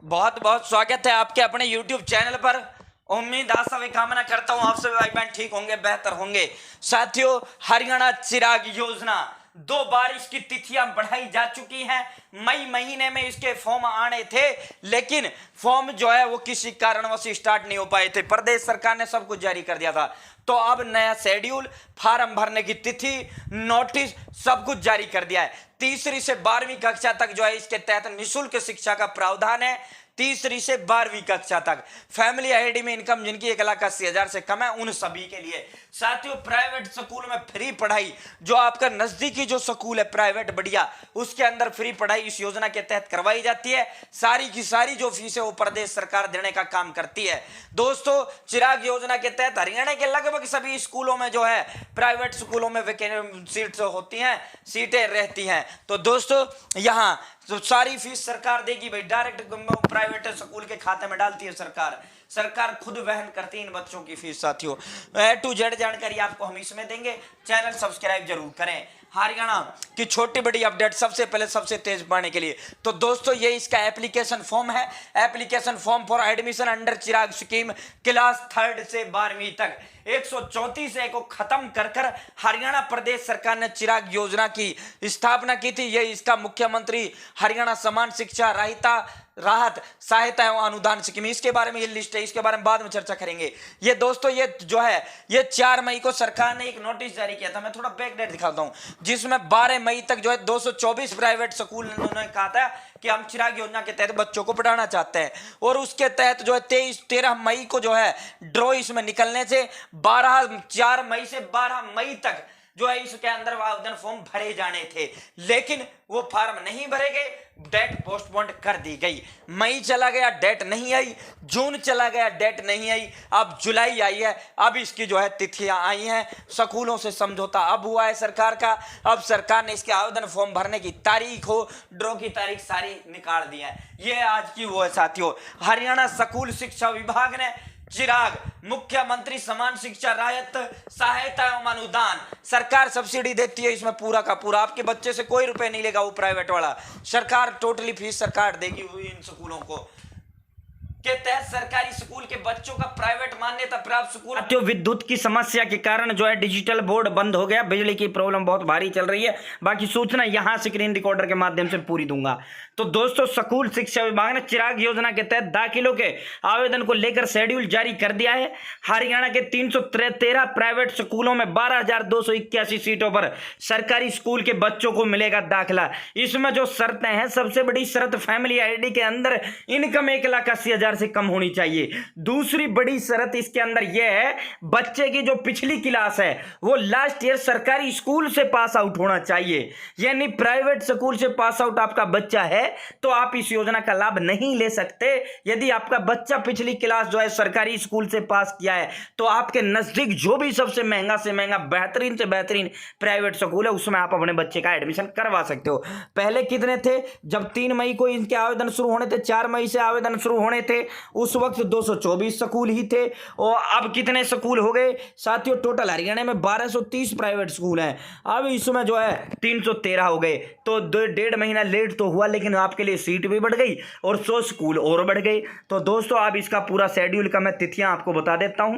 बहुत बहुत स्वागत है आपके अपने YouTube चैनल पर। उम्मीद आशा व कामना करता हूं आप सभी भाई बहन ठीक होंगे, बेहतर होंगे। साथियों, हरियाणा चिराग योजना 2 बार इसकी तिथियां बढ़ाई जा चुकी हैं। मई महीने में इसके फॉर्म आने थे, लेकिन फॉर्म जो है वो किसी कारणवश स्टार्ट नहीं हो पाए थे। प्रदेश सरकार ने सब कुछ जारी कर दिया था, तो अब नया शेड्यूल, फार्म भरने की तिथि, नोटिस सब कुछ जारी कर दिया है। तीसरी से 12वीं कक्षा तक जो है इसके तहत निःशुल्क शिक्षा का प्रावधान है। तीसरी से 12वीं कक्षा तक फैमिली आईडी में इनकम जिनकी 1,80,000 से कम है उन सभी के लिए। साथियों, प्राइवेट स्कूल में फ्री पढ़ाई, जो आपका नजदीकी जो स्कूल है प्राइवेट बढ़िया, उसके अंदर फ्री पढ़ाई इस योजना के तहत करवाई जाती है। सारी की सारी जो फीस है वो प्रदेश सरकार देने का काम करती है। दोस्तों, चिराग योजना के तहत हरियाणा के लगभग सभी स्कूलों में जो है प्राइवेट स्कूलों में सीट्स होती हैं, सीटें रहती हैं। तो दोस्तों, यहाँ तो सारी फीस सरकार देगी भाई, डायरेक्ट प्राइवेट स्कूल के खाते में डालती है सरकार खुद वहन करती है इन बच्चों की फीस। साथियों, A to Z जानकारी आपको हम इसमें देंगे, चैनल सब्सक्राइब जरूर करें। हरियाणा की छोटी बड़ी अपडेट सबसे पहले सबसे तेज पाने के लिए तो दोस्तों ये इसका एप्लीकेशन फॉर्म है। Application form for admission under Chirag scheme class 3rd से 12वीं तक 134 को खत्म कर हरियाणा प्रदेश सरकार ने चिराग योजना की स्थापना की थी। ये इसका मुख्यमंत्री हरियाणा समान शिक्षा राहत सहायता एवं अनुदान स्कीम, इसके बारे में ये लिस्ट है, इसके बारे में बाद में चर्चा करेंगे। ये दोस्तों ये जो है ये 4 मई को सरकार ने एक नोटिस जारी किया था। मैं थोड़ा बैक डेट दिखाता हूं, जिसमें 12 मई तक जो है 224 प्राइवेट स्कूल उन्होंने कहा था कि हम चिराग योजना के तहत बच्चों को पढ़ाना चाहते हैं, और उसके तहत जो है 13 मई को जो है ड्रॉ इसमें निकलने से 4 मई से 12 मई तक जो है इसके अंदर आवेदन फॉर्म भरे जाने थे, लेकिन वो फॉर्म नहीं भरे गए, डेट पोस्टपोन कर दी गई। मई चला गया, डेट नहीं आई। जून चला गया, डेट नहीं आई। अब जुलाई आई है, अब इसकी जो है तिथियां आई हैं। स्कूलों से समझौता अब हुआ है सरकार का। अब सरकार ने इसके आवेदन फॉर्म भरने की तारीख हो, ड्रॉ की तारीख सारी निकाल दी है। ये आज की वो है साथियों। हरियाणा स्कूल शिक्षा विभाग ने चिराग मुख्यमंत्री समान शिक्षा राहत सहायता एवं अनुदान, सरकार सब्सिडी देती है इसमें पूरा का पूरा, आपके बच्चे से कोई रुपए नहीं लेगा वो प्राइवेट वाला, सरकार टोटली फीस सरकार देगी इन स्कूलों को के तहत सरकारी स्कूल के बच्चों का प्राइवेट मान्यता प्राप्त स्कूल। जो विद्युत की समस्या के कारण जो है डिजिटल बोर्ड बंद हो गया, बिजली की प्रॉब्लम बहुत भारी चल रही है। बाकी सूचना यहां स्क्रीन रिकॉर्डर के माध्यम से पूरी दूंगा। तो दोस्तों, स्कूल शिक्षा विभाग ने चिराग योजना के तहत दाखिलों के आवेदन को लेकर शेड्यूल जारी कर दिया है। हरियाणा के 313 प्राइवेट स्कूलों में 12,281 सीटों पर सरकारी स्कूल के बच्चों को मिलेगा दाखिला। इसमें जो शर्तें हैं, सबसे बड़ी शर्त फैमिली आईडी के अंदर इनकम 1,80,000 से कम होनी चाहिए। दूसरी बड़ी शर्त इसके अंदर यह है, बच्चे की जो पिछली क्लास है वो लास्ट ईयर सरकारी स्कूल से पास आउट होना चाहिए। यानी प्राइवेट स्कूल से पास आउट आपका बच्चा है तो आप इस योजना का लाभ नहीं ले सकते। यदि आपका बच्चा पिछली क्लास जो है सरकारी स्कूल से पास किया है तो आपके नजदीक जो भी सबसे महंगा से महंगा बेहतरीन से बेहतरीन प्राइवेट स्कूल है उसमें आप अपने बच्चे का एडमिशन करवा सकते हो। पहले कितने थे? जब 3 मई को इनके आवेदन शुरू होने थे, 4 मई से आवेदन शुरू होने थे, उस वक्त 224 स्कूल ही थे। और अब कितने स्कूल हो गए साथियों? टोटल हरियाणा में 1230 प्राइवेट स्कूल हैं। अब इसमें जो है 313 हो गए। तो 1.5 महीना लेट तो हुआ, लेकिन आपके लिए सीट भी बढ़ गई और 100 स्कूल और बढ़ गए। तो दोस्तों, अब इसका पूरा शेड्यूल का मैं तिथियां आपको बता देता हूं।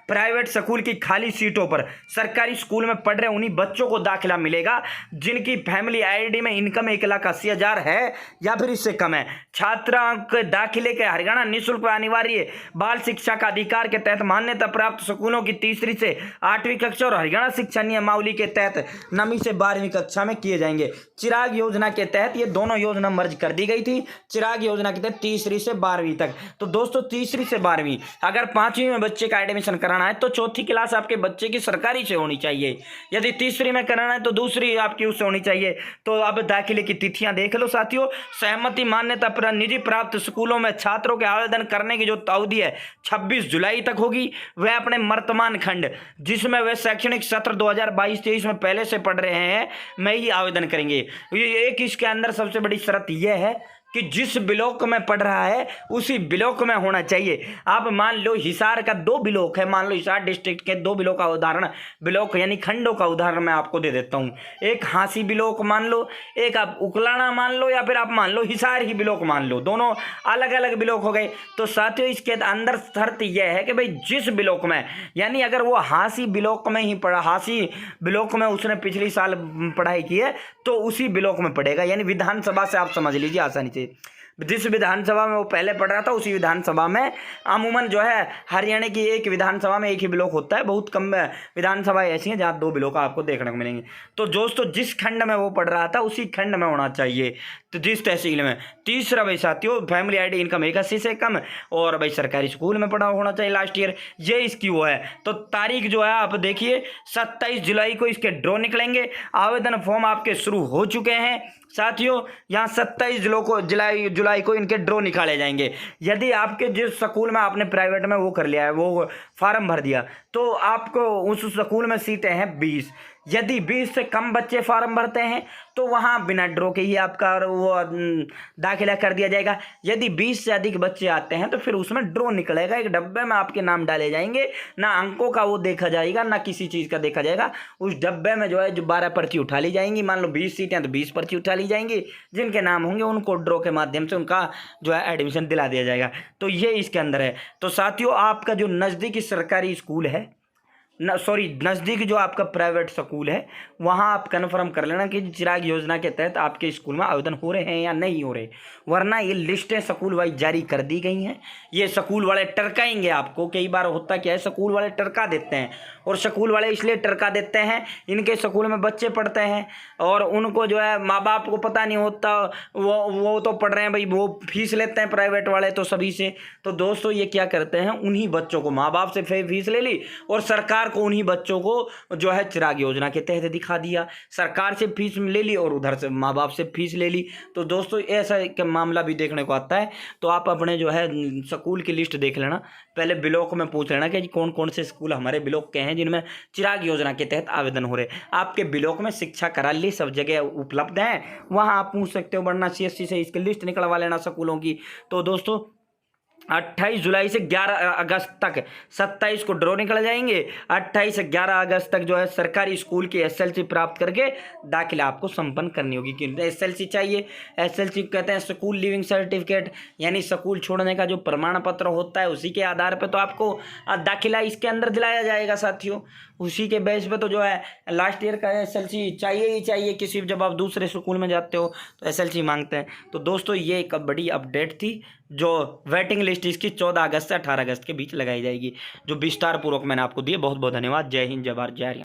प्राइवेट स्कूल की खाली सीटों पर सरकारी स्कूल में पढ़ रहे उन्हीं बच्चों को दाखिला मिलेगा जिनकी फैमिली आईडी में इनकम 1,80,000 है या फिर इससे कम है। छात्रों के दाखिले के हरियाणा निःशुल्क अनिवार्य बाल शिक्षा का अधिकार के तहत मान्यता प्राप्त स्कूलों की 3री से 8वीं कक्षा और हरियाणा शिक्षा नियमावली के तहत 9वीं से 12वीं कक्षा में किए जाएंगे। चिराग योजना के तहत ये दोनों योजना मर्ज कर दी गई थी। चिराग योजना के तहत 3री से 12वीं तक। तो दोस्तों, 3री से 12वीं अगर 5वीं में बच्चे का एडमिशन कराना है तो 4थी क्लास आपके बच्चे की सरकारी से होनी चाहिए। यदि 3री में कराना है तो 2री आपकी उससे होनी चाहिए। तो अब दाखिले की तिथियां देख लो साथियों। सहमति मान्यता पर निजी प्राप्त स्कूलों में छात्रों के आवेदन करने की जो अवधि है 26 जुलाई तक होगी। वह अपने वर्तमान खंड जिसमें वे शैक्षणिक सत्र 2022-23 में पहले से पढ़ रहे हैं में ही आवेदन करेंगे। एक इसके अंदर सबसे बड़ी शर्त यह है कि जिस ब्लॉक में पढ़ रहा है उसी ब्लॉक में होना चाहिए। आप मान लो हिसार का 2 ब्लॉक है, मान लो हिसार डिस्ट्रिक्ट के 2 ब्लॉक का उदाहरण, ब्लॉक यानी खंडों का उदाहरण मैं आपको दे देता हूँ। एक हांसी ब्लॉक मान लो, एक आप उकलाना मान लो, या फिर आप मान लो हिसार ही ब्लॉक मान लो, दोनों अलग अलग ब्लॉक हो गए। तो साथियों इसके अंदर शर्त यह है कि भाई जिस ब्लॉक में, यानी अगर वो हांसी ब्लॉक में ही पढ़ा, हांसी ब्लॉक में उसने पिछली साल पढ़ाई की है तो उसी ब्लॉक में पढ़ेगा। यानी विधानसभा से आप समझ लीजिए आसानी से, जिस विधानसभा में वो पहले पढ़ रहा था उसी विधानसभा में, अमूमन जो है हरियाणा की एक विधानसभा में एक ही ब्लॉक होता है, बहुत कम विधानसभा ऐसी हैं जहाँ 2 ब्लॉक आपको देखने को मिलेंगे। तो दोस्तों जिस खंड में वो पढ़ रहा था उसी खंड में होना चाहिए, तो जिस तहसील में। तीसरा भाई साथियों, फैमिली आईडी इनकम 81 से कम, और भाई सरकारी स्कूल में पढ़ा होना चाहिए लास्ट ईयर, ये इसकी वो है। तो तारीख जो है आप देखिए 27 जुलाई को इसके ड्रॉ निकलेंगे। आवेदन फॉर्म आपके शुरू हो चुके हैं साथियों। यहाँ 27 जुलाई को इनके ड्रॉ निकाले जाएंगे। यदि आपके जिस स्कूल में आपने प्राइवेट में वो कर लिया है, वो फार्म भर दिया, तो आपको उस स्कूल में सीटें हैं 20। यदि 20 से कम बच्चे फार्म भरते हैं तो वहाँ बिना ड्रॉ के ही आपका वो दाखिला कर दिया जाएगा। यदि 20 से अधिक बच्चे आते हैं तो फिर उसमें ड्रॉ निकलेगा, एक डब्बे में आपके नाम डाले जाएंगे, ना अंकों का वो देखा जाएगा ना किसी चीज़ का देखा जाएगा। उस डब्बे में जो है जो 12 पर्ची उठा ली जाएंगी, मान लो 20 सीटें तो 20 पर्ची उठा ली जाएंगी, जिनके नाम होंगे उनको ड्रॉ के माध्यम से उनका जो है एडमिशन दिला दिया जाएगा। तो ये इसके अंदर है। तो साथियों आपका जो नज़दीकी सरकारी स्कूल है, नज़दीक जो आपका प्राइवेट स्कूल है, वहाँ आप कन्फर्म कर लेना कि चिराग योजना के तहत आपके स्कूल में आवेदन हो रहे हैं या नहीं हो रहे, वरना ये लिस्टें स्कूल वाइज जारी कर दी गई हैं। ये स्कूल वाले टरकाएंगे आपको। कई बार होता क्या है, स्कूल वाले टरका देते हैं, और स्कूल वाले इसलिए टरका देते हैं, इनके स्कूल में बच्चे पढ़ते हैं और उनको जो है माँ बाप को पता नहीं होता, वो तो पढ़ रहे हैं भाई, वो फीस लेते हैं प्राइवेट वाले तो सभी से। तो दोस्तों ये क्या करते हैं, उन्हीं बच्चों को माँ बाप से फीस ले ली और सरकार को उन्हीं बच्चों को जो है चिराग योजना के तहत दिखा दिया। सरकार से फीस ले ली और उधर से माँ बाप से फीस ले ली। तो दोस्तों ऐसा मामला भी देखने को आता है। तो आप अपने जो है स्कूल की लिस्ट देख लेना, पहले ब्लॉक में पूछ लेना कि कौन कौन से स्कूल हमारे ब्लॉक के हैं जिनमें चिराग योजना के तहत आवेदन हो रहे। आपके ब्लॉक में शिक्षा कराली सब जगह उपलब्ध है, वहाँ आप पूछ सकते हो, वरना CSC से इसकी लिस्ट निकलवा लेना स्कूलों की। तो दोस्तों 28 जुलाई से 11 अगस्त तक 27 को ड्रॉ निकल जाएंगे। 28 से 11 अगस्त तक जो है सरकारी स्कूल की SLC प्राप्त करके दाखिला आपको संपन्न करनी होगी। क्योंकि SLC चाहिए, SLC कहते हैं स्कूल लिविंग सर्टिफिकेट, यानी स्कूल छोड़ने का जो प्रमाण पत्र होता है, उसी के आधार पर तो आपको दाखिला इसके अंदर दिलाया जाएगा साथियों। उसी के बेस पे तो जो है लास्ट ईयर का SLC चाहिए ही चाहिए। किसी जब आप दूसरे स्कूल में जाते हो तो SLC मांगते हैं। तो दोस्तों ये एक बड़ी अपडेट थी, जो वेटिंग लिस्ट इसकी 14 अगस्त से 18 अगस्त के बीच लगाई जाएगी, जो विस्तार पूर्वक मैंने आपको दिए। बहुत बहुत धन्यवाद। जय हिंद, जय भारत, जय हरियाणा।